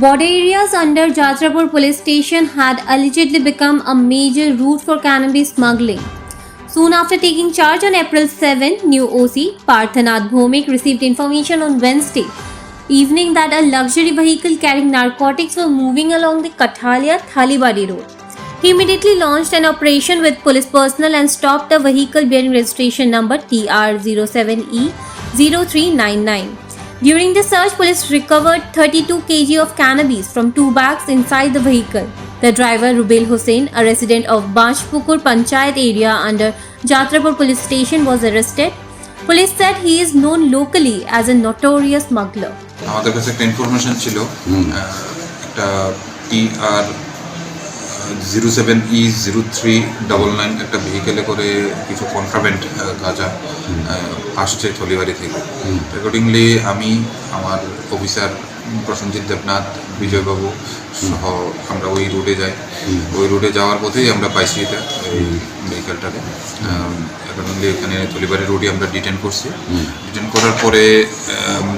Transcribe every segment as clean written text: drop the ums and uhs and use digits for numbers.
Border areas under Jatrapur police station had allegedly become a major route for cannabis smuggling. Soon after taking charge on April 7, new OC Parthanath Bhomik received information on Wednesday evening that a luxury vehicle carrying narcotics was moving along the Kathalia Thalibadi road. He immediately launched an operation with police personnel and stopped the vehicle bearing registration number TR07E0399. During the search, police recovered 32 kg of cannabis from 2 bags inside the vehicle. The driver, Rubail Hussain, a resident of Bajpukur Panchayat area under Jatrapur police station, was arrested. Police said he is known locally as a notorious smuggler. আমাদের কাছে একটা information ছিল একটা TR 07E0399 একটা ভেহিকেলে করে কিছু contraband গাঁজা আসছে থলিবাড়ি থেকে। অ্যাকর্ডিংলি আমি আমার অফিসার প্রসেনজিৎ দেবনাথ, বিজয়বাবু সহ আমরা ওই রুটে যাই। ওই রুটে যাওয়ার পথেই আমরা পাইছি এটা এই ভেহিকেলটাকে। অ্যাকর্ডিংলি এখানে থলিবাড়ি রোডে আমরা ডিটেন করছি। ডিটেন করার পরে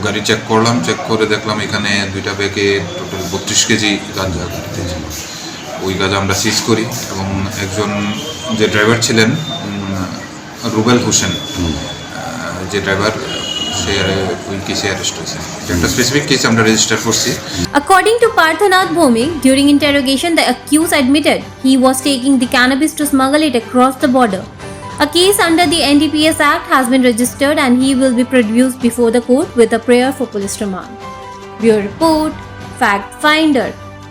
গাড়ি চেক করলাম, চেক করে দেখলাম এখানে দুইটা ব্যাগে টোটাল 32 কেজি গাঁজা গাড়িতে ছিল। ওই গাঁজা আমরা সিজ করি এবং একজন যে ড্রাইভার ছিলেন রুবেল হোসেন, যে ড্রাইভার সে ওই কেসে অ্যারেস্ট হয়েছে। একটা স্পেসিফিক কেস আমরা রেজিস্টার করছি। According to Parthanath Bhomik, during interrogation, the accused admitted he was taking the cannabis to smuggle it across the border. A case under the NDPS Act has been registered and he will be produced before the court with a prayer for police remand. Bureau Report, Fact Finder.